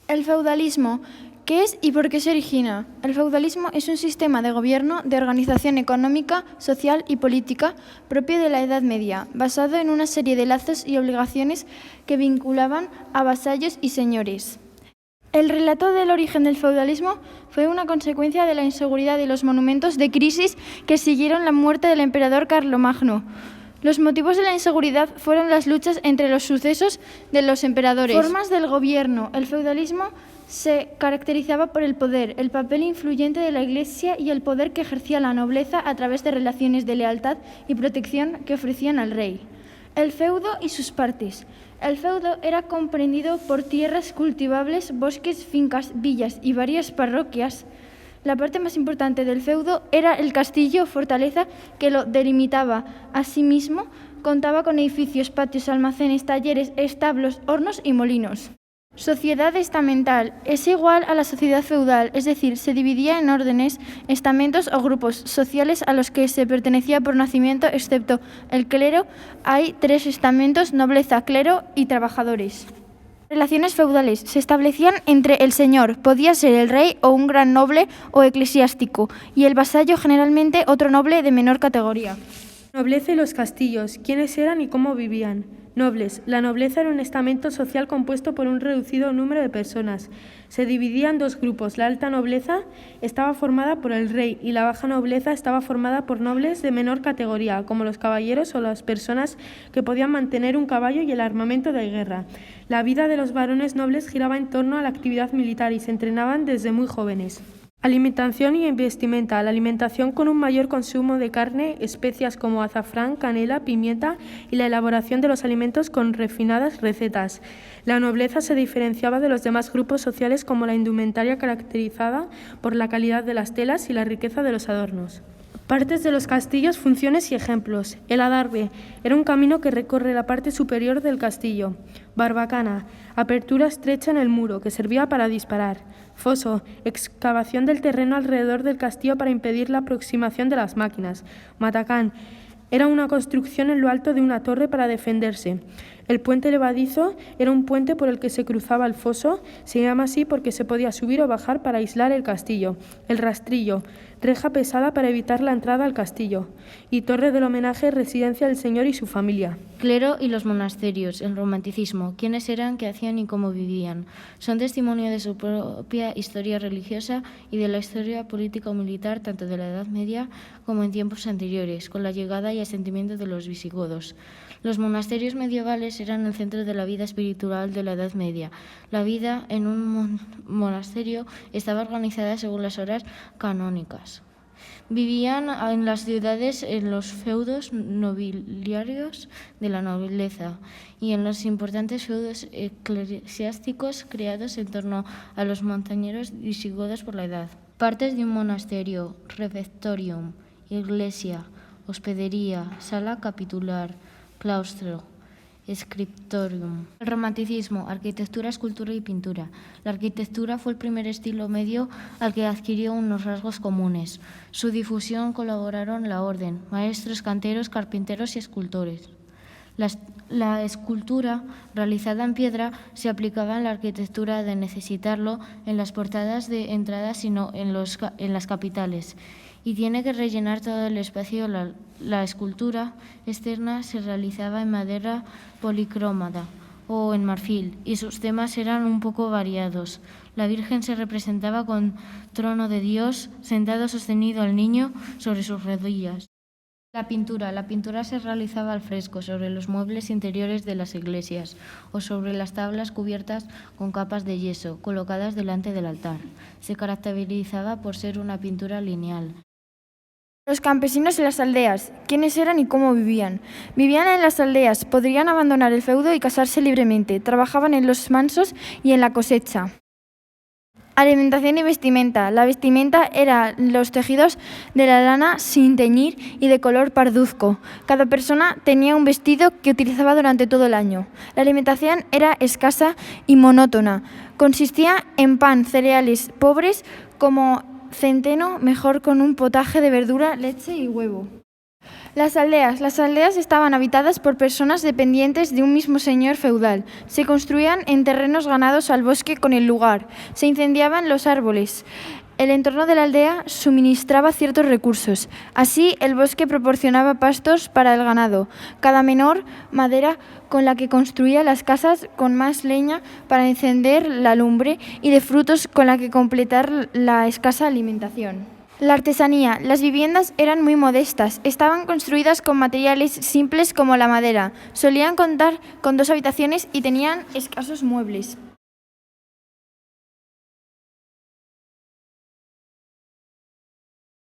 El feudalismo. ¿Qué es y por qué se origina? El feudalismo es un sistema de gobierno, de organización económica, social y política propio de la Edad Media, basado en una serie de lazos y obligaciones que vinculaban a vasallos y señores. El relato del origen del feudalismo fue una consecuencia de la inseguridad y los monumentos de crisis que siguieron la muerte del emperador Carlomagno. Los motivos de la inseguridad fueron las luchas entre los sucesos de los emperadores. Formas del gobierno. El feudalismo se caracterizaba por el poder, el papel influyente de la Iglesia y el poder que ejercía la nobleza a través de relaciones de lealtad y protección que ofrecían al rey. El feudo y sus partes. El feudo era comprendido por tierras cultivables, bosques, fincas, villas y varias parroquias. La parte más importante del feudo era el castillo o fortaleza que lo delimitaba. Asimismo, contaba con edificios, patios, almacenes, talleres, establos, hornos y molinos. Sociedad estamental. Es igual a la sociedad feudal, es decir, se dividía en órdenes, estamentos o grupos sociales a los que se pertenecía por nacimiento, excepto el clero. Hay 3 estamentos: nobleza, clero y trabajadores. Relaciones feudales se establecían entre el señor, podía ser el rey o un gran noble o eclesiástico, y el vasallo, generalmente otro noble de menor categoría. Nobleza y los castillos. ¿Quiénes eran y cómo vivían? Nobles. La nobleza era un estamento social compuesto por un reducido número de personas. Se dividía en 2 grupos. La alta nobleza estaba formada por el rey y la baja nobleza estaba formada por nobles de menor categoría, como los caballeros o las personas que podían mantener un caballo y el armamento de guerra. La vida de los varones nobles giraba en torno a la actividad militar y se entrenaban desde muy jóvenes. Alimentación y vestimenta. La alimentación con un mayor consumo de carne, especias como azafrán, canela, pimienta y la elaboración de los alimentos con refinadas recetas. La nobleza se diferenciaba de los demás grupos sociales como la indumentaria caracterizada por la calidad de las telas y la riqueza de los adornos. Partes de los castillos, funciones y ejemplos. El adarve era un camino que recorre la parte superior del castillo. Barbacana, apertura estrecha en el muro que servía para disparar. Foso, excavación del terreno alrededor del castillo para impedir la aproximación de las máquinas. Matacán, era una construcción en lo alto de una torre para defenderse. El puente levadizo era un puente por el que se cruzaba el foso, se llama así porque se podía subir o bajar para aislar el castillo. El rastrillo, reja pesada para evitar la entrada al castillo. Y torre del homenaje, residencia del señor y su familia. Clero y los monasterios, el romanticismo. ¿Quiénes eran, qué hacían y cómo vivían? Son testimonio de su propia historia religiosa y de la historia política o militar tanto de la Edad Media como en tiempos anteriores, con la llegada y asentimiento de los visigodos. Los monasterios medievales eran el centro de la vida espiritual de la Edad Media. La vida en un monasterio estaba organizada según las horas canónicas. Vivían en las ciudades, en los feudos nobiliarios de la nobleza y en los importantes feudos eclesiásticos creados en torno a los montañeros visigodos por la edad. Partes de un monasterio: refectorium, iglesia, hospedería, sala capitular, claustro, scriptorium. El romanticismo, arquitectura, escultura y pintura. La arquitectura fue el primer estilo medio al que adquirió unos rasgos comunes. Su difusión colaboraron la orden, maestros, canteros, carpinteros y escultores. La escultura realizada en piedra se aplicaba en la arquitectura de necesitarlo en las portadas de entrada, sino en las capitales, y tiene que rellenar todo el espacio. La escultura externa se realizaba en madera policromada o en marfil, y sus temas eran un poco variados. La Virgen se representaba con trono de Dios, sentado sostenido al niño sobre sus rodillas. La pintura se realizaba al fresco sobre los muebles interiores de las iglesias o sobre las tablas cubiertas con capas de yeso colocadas delante del altar. Se caracterizaba por ser una pintura lineal. Los campesinos en las aldeas. ¿Quiénes eran y cómo vivían? Vivían en las aldeas, podrían abandonar el feudo y casarse libremente. Trabajaban en los mansos y en la cosecha. Alimentación y vestimenta. La vestimenta era los tejidos de la lana sin teñir y de color parduzco. Cada persona tenía un vestido que utilizaba durante todo el año. La alimentación era escasa y monótona. Consistía en pan, cereales pobres como centeno, mejor con un potaje de verdura, leche y huevo. Las aldeas. Las aldeas estaban habitadas por personas dependientes de un mismo señor feudal. Se construían en terrenos ganados al bosque con el lugar. Se incendiaban los árboles. El entorno de la aldea suministraba ciertos recursos. Así, el bosque proporcionaba pastos para el ganado. Cada menor, madera con la que construía las casas, con más leña para encender la lumbre y de frutos con la que completar la escasa alimentación. La artesanía. Las viviendas eran muy modestas. Estaban construidas con materiales simples como la madera. Solían contar con 2 habitaciones y tenían escasos muebles.